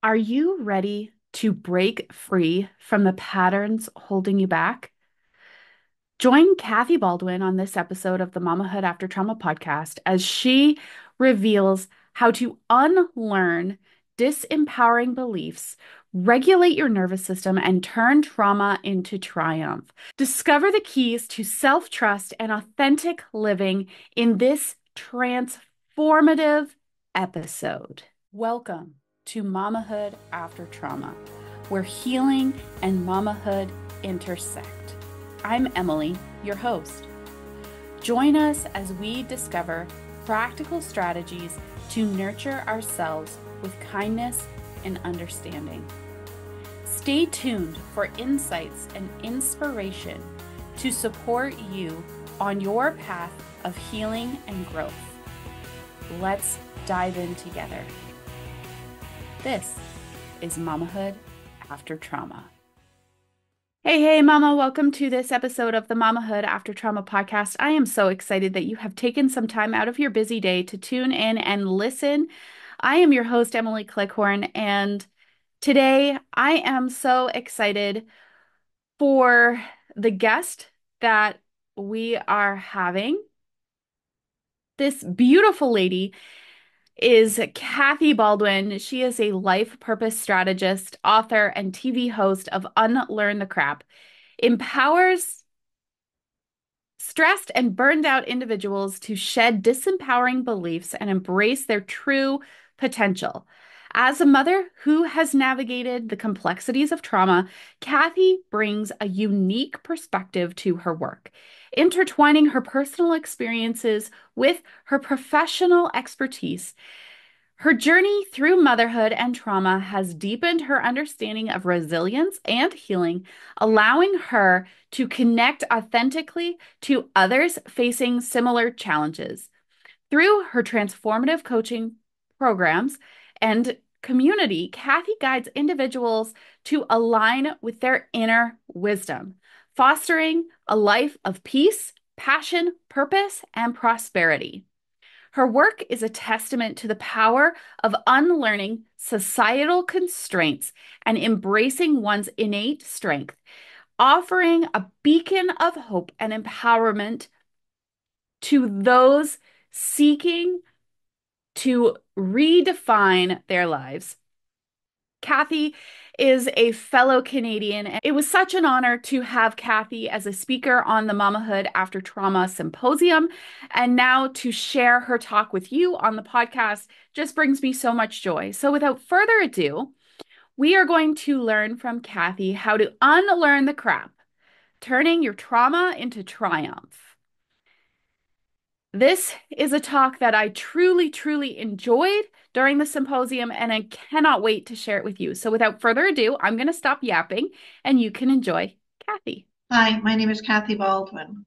Are you ready to break free from the patterns holding you back? Join Kathy Baldwin on this episode of the Mamahood After Trauma podcast as she reveals how to unlearn disempowering beliefs, regulate your nervous system, and turn trauma into triumph. Discover the keys to self trust and authentic living in this transformative episode. Welcome to Mamahood After Trauma, where healing and mamahood intersect. I'm Emily, your host. Join us as we discover practical strategies to nurture ourselves with kindness and understanding. Stay tuned for insights and inspiration to support you on your path of healing and growth. Let's dive in together. This is Mamahood After Trauma. Hey, Mama, welcome to this episode of the Mamahood After Trauma podcast. I am so excited that you have taken some time out of your busy day to tune in and listen. I am your host, Emily Clickhorn, and today I am so excited for the guest that we are having. This beautiful lady is Kathy Baldwin. She is a life purpose strategist, author, and TV host of Unlearn the Crap. Empowers stressed and burned out individuals to shed disempowering beliefs and embrace their true potential. As a mother who has navigated the complexities of trauma, Kathy brings a unique perspective to her work, intertwining her personal experiences with her professional expertise. Her journey through motherhood and trauma has deepened her understanding of resilience and healing, allowing her to connect authentically to others facing similar challenges. Through her transformative coaching programs and community, Kathy guides individuals to align with their inner wisdom, fostering a life of peace, passion, purpose, and prosperity. Her work is a testament to the power of unlearning societal constraints and embracing one's innate strength, offering a beacon of hope and empowerment to those seeking to redefine their lives. Kathy is a fellow Canadian. And it was such an honor to have Kathy as a speaker on the Mamahood After Trauma Symposium. And now to share her talk with you on the podcast just brings me so much joy. So without further ado, we are going to learn from Kathy how to unlearn the crap, turning your trauma into triumph. This is a talk that I truly enjoyed during the symposium, and I cannot wait to share it with you. So without further ado, I'm going to stop yapping and you can enjoy Kathy. Hi, my name is Kathy Baldwin.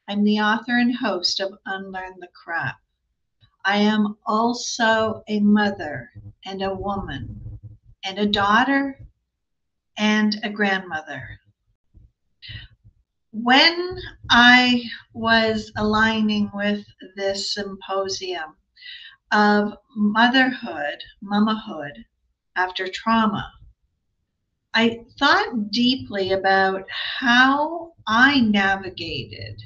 I'm the author and host of Unlearn the Crap. I am also a mother and a woman and a daughter and a grandmother. When I was aligning with this symposium of motherhood, mamahood after trauma, I thought deeply about how I navigated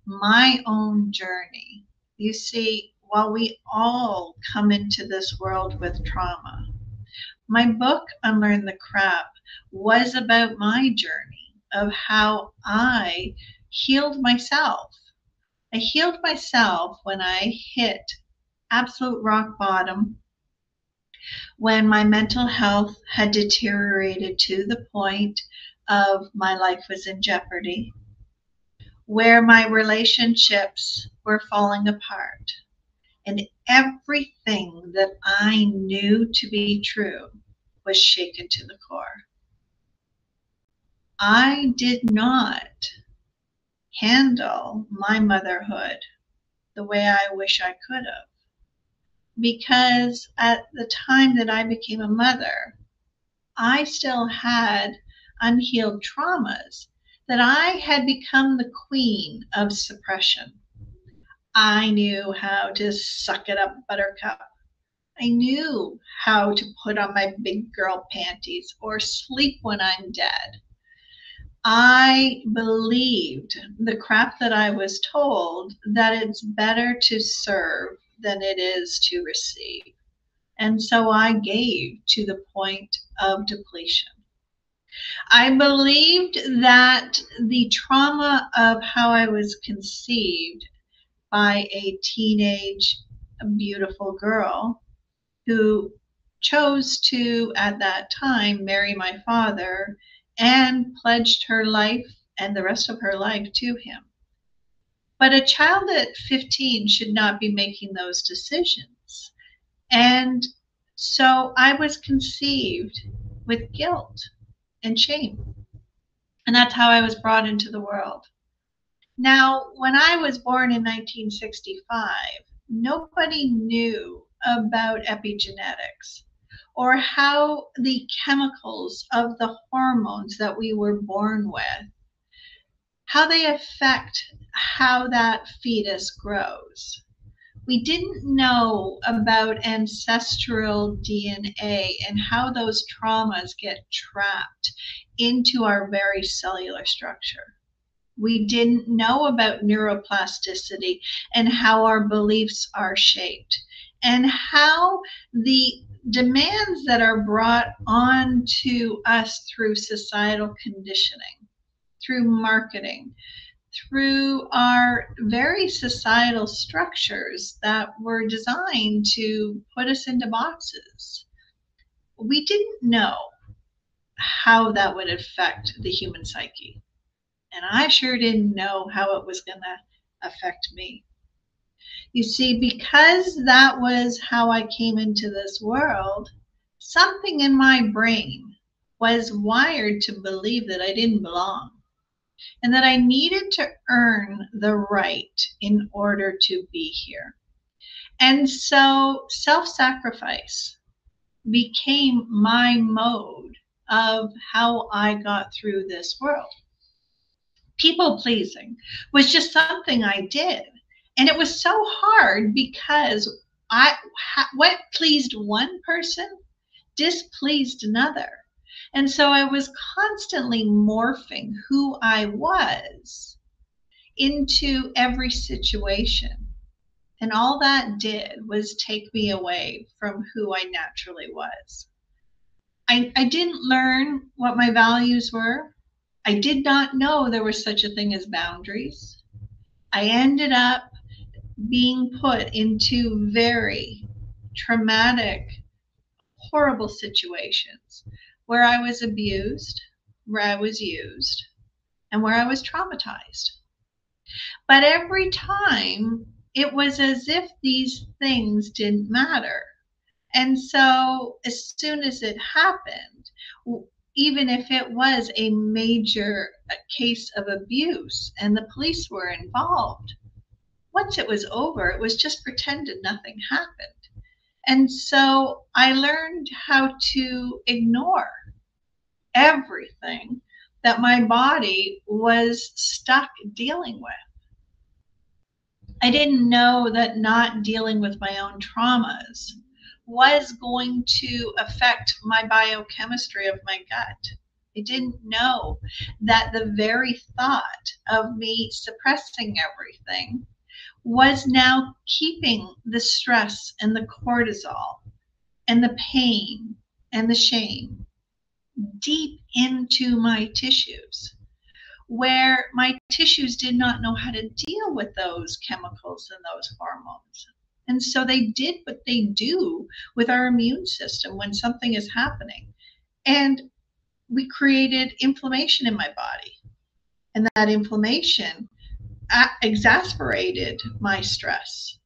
my own journey. You see, while we all come into this world with trauma, my book, Unlearn the Crap, was about my journey of how I healed myself. I healed myself when I hit absolute rock bottom, when my mental health had deteriorated to the point of my life was in jeopardy, where my relationships were falling apart, and everything that I knew to be true was shaken to the core. I did not handle my motherhood the way I wish I could have, because at the time that I became a mother, I still had unhealed traumas that I had become the queen of suppression. I knew how to suck it up, buttercup. I knew how to put on my big girl panties or sleep when I'm dead. I believed the crap that I was told, that it's better to serve than it is to receive. And so I gave to the point of depletion. I believed that the trauma of how I was conceived by a teenage, beautiful girl who chose to, at that time, marry my father and pledged her life and the rest of her life to him. But a child at 15 should not be making those decisions. And so I was conceived with guilt and shame. And that's how I was brought into the world. Now, when I was born in 1965, nobody knew about epigenetics or how the chemicals of the hormones that we were born with, how they affect how that fetus grows. We didn't know about ancestral DNA and how those traumas get trapped into our very cellular structure. We didn't know about neuroplasticity and how our beliefs are shaped and how the demands that are brought on to us through societal conditioning, through marketing, through our very societal structures that were designed to put us into boxes. We didn't know how that would affect the human psyche. And I sure didn't know how it was going to affect me. You see, because that was how I came into this world, something in my brain was wired to believe that I didn't belong and that I needed to earn the right in order to be here. And so self-sacrifice became my mode of how I got through this world. People pleasing was just something I did. And it was so hard because what pleased one person displeased another. And so I was constantly morphing who I was into every situation. And all that did was take me away from who I naturally was. I didn't learn what my values were. I did not know there was such a thing as boundaries. I ended up being put into very traumatic, horrible situations where I was abused, where I was used, and where I was traumatized. But every time it was as if these things didn't matter. And so as soon as it happened, even if it was a major case of abuse and the police were involved, once it was over, it was just pretended nothing happened. And so I learned how to ignore everything that my body was stuck dealing with. I didn't know that not dealing with my own traumas was going to affect my biochemistry of my gut. I didn't know that the very thought of me suppressing everything was now keeping the stress and the cortisol and the pain and the shame deep into my tissues, where my tissues did not know how to deal with those chemicals and those hormones. And so they did what they do with our immune system when something is happening. And we created inflammation in my body. And that inflammation exasperated my stress.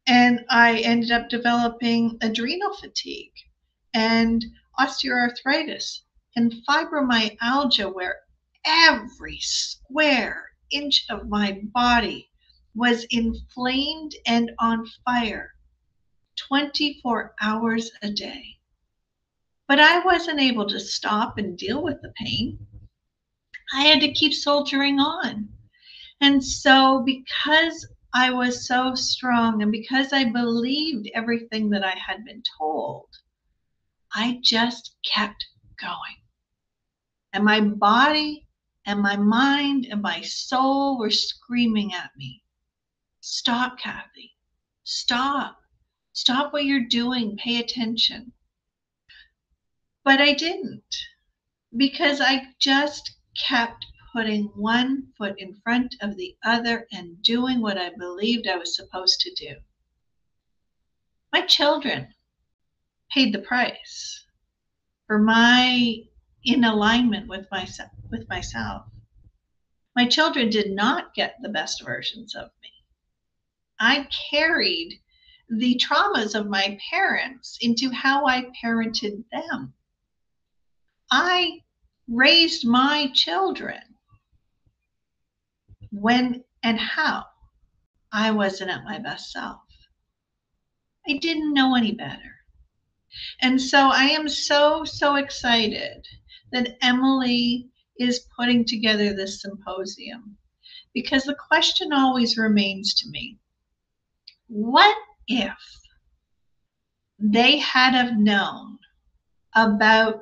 And I ended up developing adrenal fatigue and osteoarthritis and fibromyalgia, where every square inch of my body was inflamed and on fire 24 hours a day. But I wasn't able to stop and deal with the pain. I had to keep soldiering on. And so because I was so strong. And because I believed everything that I had been told, I just kept going. And my body and my mind and my soul were screaming at me, stop, Kathy. Stop. Stop what you're doing. Pay attention. But I didn't, because I just kept putting one foot in front of the other and doing what I believed I was supposed to do. My children paid the price for my in alignment with myself. My children did not get the best versions of me. I carried the traumas of my parents into how I parented them. I raised my children when and how I wasn't at my best self. I didn't know any better. And so I am so excited that Emily is putting together this symposium, because the question always remains to me, what if they had have known about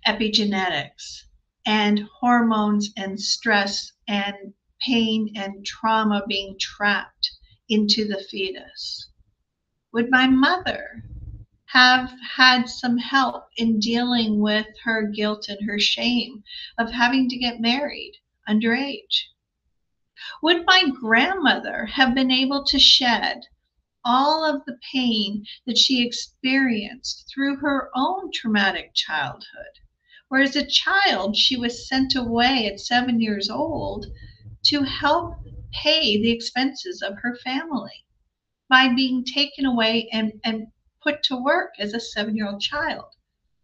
epigenetics and hormones and stress and pain and trauma being trapped into the fetus? Would my mother have had some help in dealing with her guilt and her shame of having to get married underage? Would my grandmother have been able to shed all of the pain that she experienced through her own traumatic childhood, where as a child she was sent away at 7 years old to help pay the expenses of her family by being taken away and put to work as a 7-year-old child,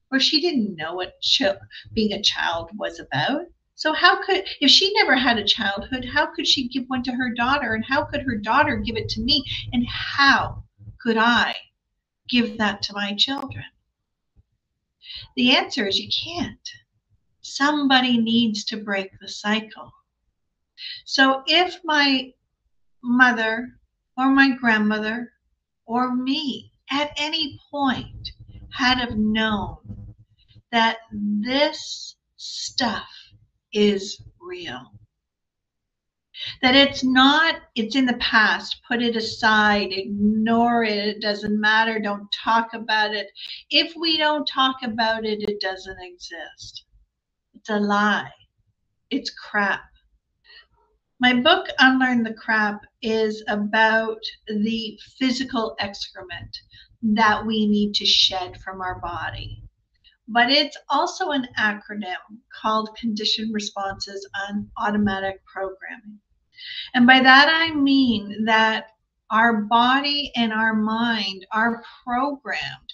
where she didn't know what being a child was about. So how could, if she never had a childhood, how could she give one to her daughter? And how could her daughter give it to me? And how could I give that to my children? The answer is you can't. Somebody needs to break the cycle. So if my mother or my grandmother or me at any point had have known that this stuff is real, that it's not, it's in the past, put it aside, ignore it, it doesn't matter, don't talk about it. If we don't talk about it, it doesn't exist. It's a lie. It's crap. My book, Unlearn the Crap, is about the physical excrement that we need to shed from our body. But it's also an acronym called Conditioned Responses on Automatic Programming. And by that I mean that our body and our mind are programmed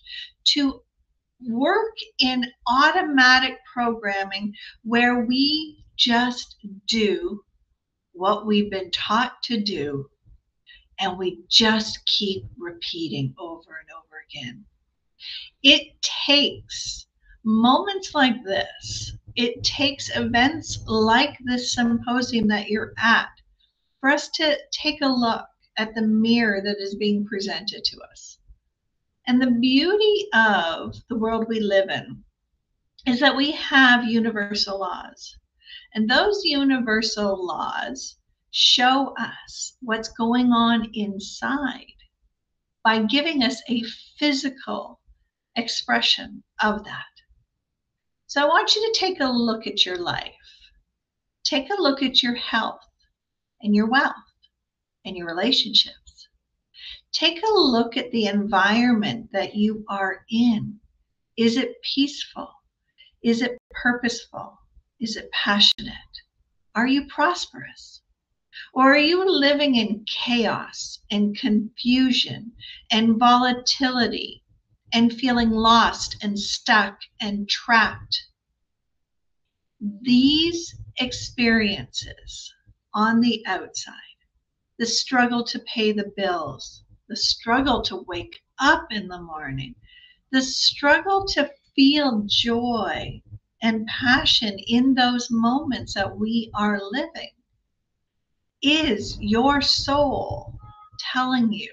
to work in automatic programming, where we just do what we've been taught to do, and we just keep repeating over and over again. It takes moments like this, it takes events like this symposium that you're at, for us to take a look at the mirror that is being presented to us. And the beauty of the world we live in is that we have universal laws. And those universal laws show us what's going on inside by giving us a physical expression of that. So I want you to take a look at your life. Take a look at your health and your wealth and your relationships. Take a look at the environment that you are in. Is it peaceful? Is it purposeful? Is it passionate? Are you prosperous? Or are you living in chaos and confusion and volatility and feeling lost and stuck and trapped? These experiences on the outside, the struggle to pay the bills, the struggle to wake up in the morning, the struggle to feel joy and passion in those moments that we are living, is your soul telling you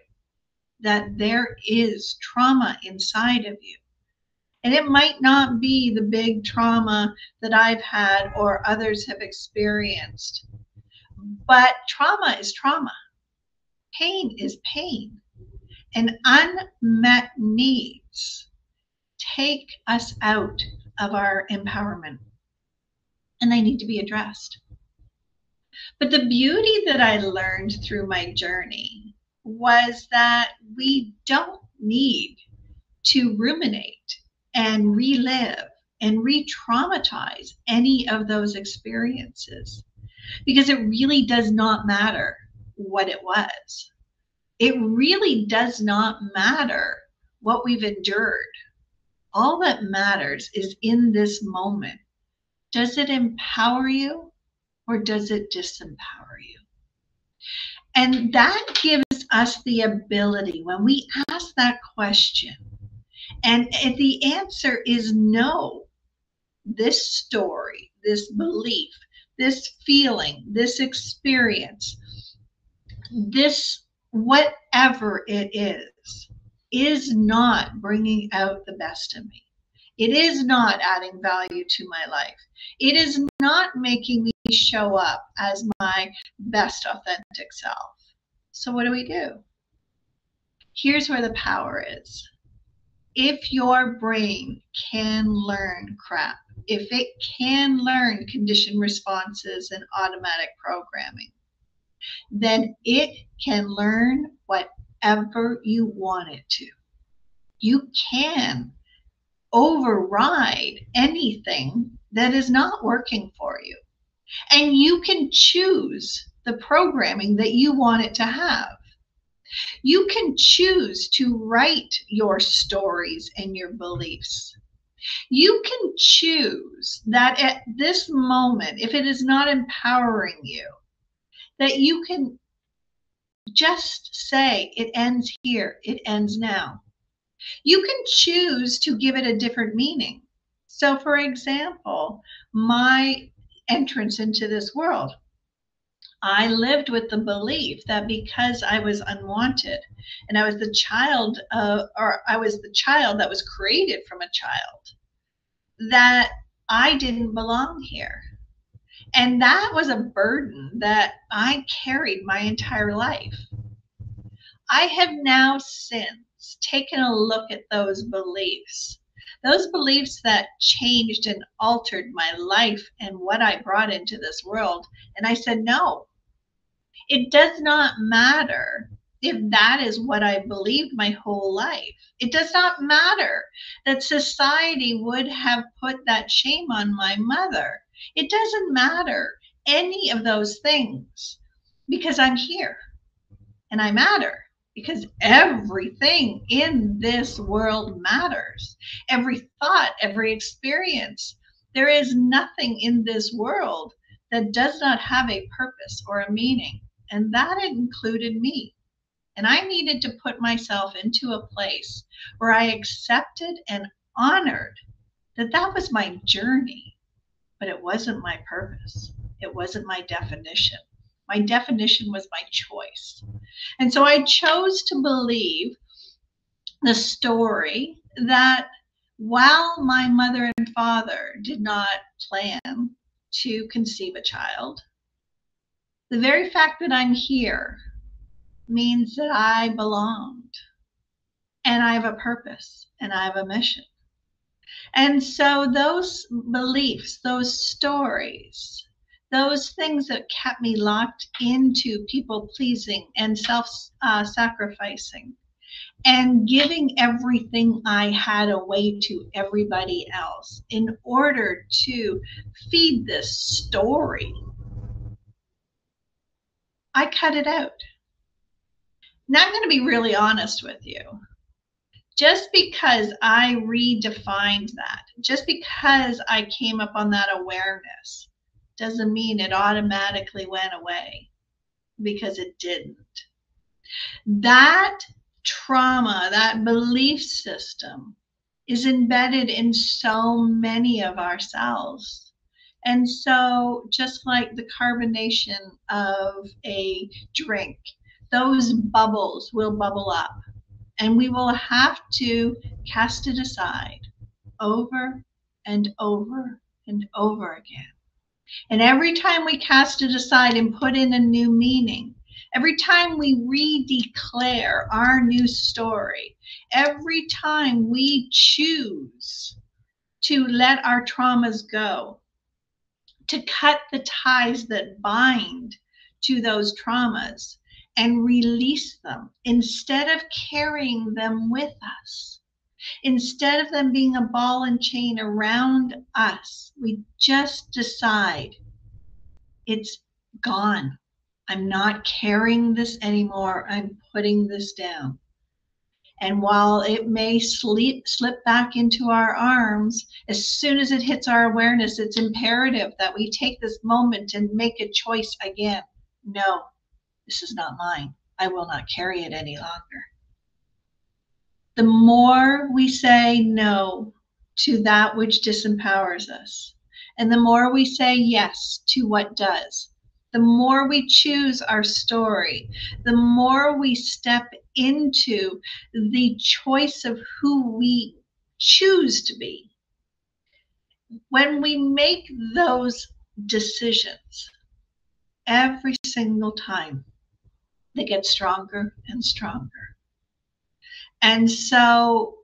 that there is trauma inside of you. And it might not be the big trauma that I've had or others have experienced, but trauma is trauma. Pain is pain. And unmet needs take us out of our empowerment, and they need to be addressed. But the beauty that I learned through my journey was that we don't need to ruminate and relive and re-traumatize any of those experiences, because it really does not matter what it was. It really does not matter what we've endured. All that matters is in this moment. Does it empower you or does it disempower you? And that gives us the ability, when we ask that question, and if the answer is no, this story, this belief, this feeling, this experience, this whatever it is not bringing out the best in me. It is not adding value to my life. It is not making me show up as my best authentic self. So what do? Here's where the power is. If your brain can learn crap, if it can learn conditioned responses and automatic programming, then it can learn whatever you want it to. You can override anything that is not working for you. And you can choose the programming that you want it to have. You can choose to write your stories and your beliefs. You can choose that at this moment, if it is not empowering you, that you can just say, it ends here, it ends now. You can choose to give it a different meaning. So, for example, my entrance into this world, I lived with the belief that because I was unwanted and I was the child that was created from a child, that I didn't belong here. And that was a burden that I carried my entire life. I have now since taken a look at those beliefs that changed and altered my life and what I brought into this world. And I said, no, it does not matter if that is what I believed my whole life. It does not matter that society would have put that shame on my mother. It doesn't matter any of those things, because I'm here and I matter, because everything in this world matters. Every thought, every experience. There is nothing in this world that does not have a purpose or a meaning. And that included me. And I needed to put myself into a place where I accepted and honored that that was my journey, but it wasn't my purpose. It wasn't my definition. My definition was my choice. And so I chose to believe the story that while my mother and father did not plan to conceive a child, the very fact that I'm here means that I belonged, and I have a purpose, and I have a mission. And so those beliefs, those stories, those things that kept me locked into people pleasing and self-sacrificing and giving everything I had away to everybody else in order to feed this story, I cut it out. Now I'm going to be really honest with you. Just because I redefined that, just because I came up on that awareness, doesn't mean it automatically went away, because it didn't. That trauma, that belief system is embedded in so many of ourselves. And so just like the carbonation of a drink, those bubbles will bubble up, and we will have to cast it aside over and over and over again. And every time we cast it aside and put in a new meaning, every time we redeclare our new story, every time we choose to let our traumas go, to cut the ties that bind to those traumas and release them instead of carrying them with us. Instead of them being a ball and chain around us, we just decide it's gone. I'm not carrying this anymore. I'm putting this down. And while it may slip back into our arms, as soon as it hits our awareness, it's imperative that we take this moment and make a choice again. No, this is not mine. I will not carry it any longer. The more we say no to that which disempowers us, and the more we say yes to what does, the more we choose our story, the more we step into the choice of who we choose to be. When we make those decisions, every single time, they get stronger and stronger. And so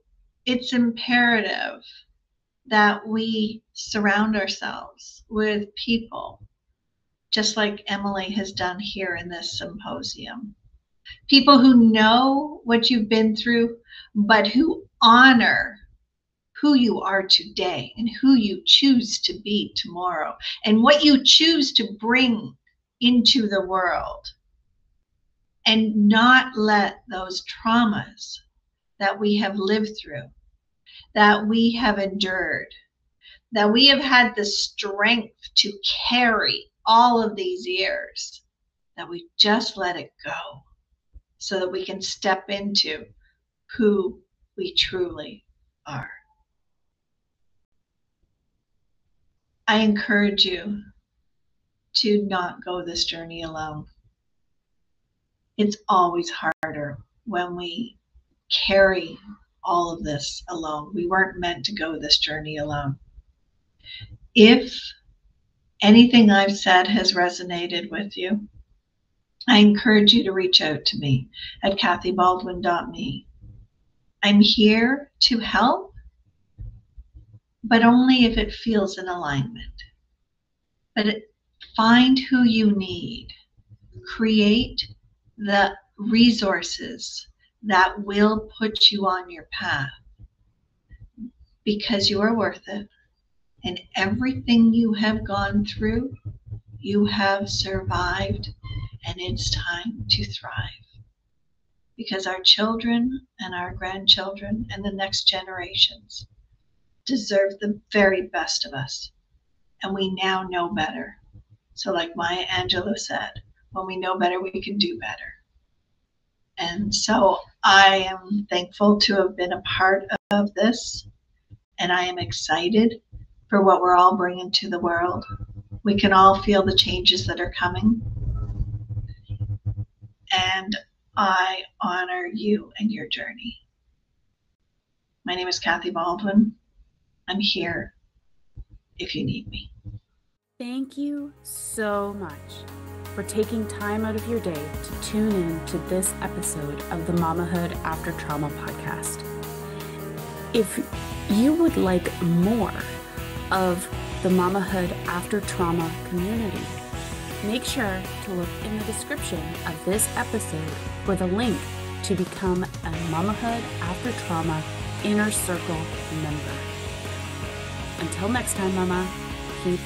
it's imperative that we surround ourselves with people, just like Emily has done here in this symposium. People who know what you've been through, but who honor who you are today and who you choose to be tomorrow and what you choose to bring into the world, and not let those traumas that we have lived through, that we have endured, that we have had the strength to carry all of these years, that we just let it go so that we can step into who we truly are. I encourage you to not go this journey alone. It's always harder when we carry all of this alone. We weren't meant to go this journey alone. If anything I've said has resonated with you, I encourage you to reach out to me at kathybaldwin.me. I'm here to help, but only if it feels in alignment. But find who you need. Create the resources that will put you on your path, because you are worth it. And everything you have gone through, you have survived, and it's time to thrive. Because our children and our grandchildren and the next generations deserve the very best of us. And we now know better. So like Maya Angelou said, when we know better, we can do better. And so I am thankful to have been a part of this. And I am excited for what we're all bringing to the world. We can all feel the changes that are coming. And I honor you and your journey. My name is Kathy Baldwin. I'm here if you need me. Thank you so much for taking time out of your day to tune in to this episode of the Mamahood After Trauma podcast. If you would like more of the Mamahood After Trauma community, make sure to look in the description of this episode for the link to become a Mamahood After Trauma Inner Circle member. Until next time, Mama, keep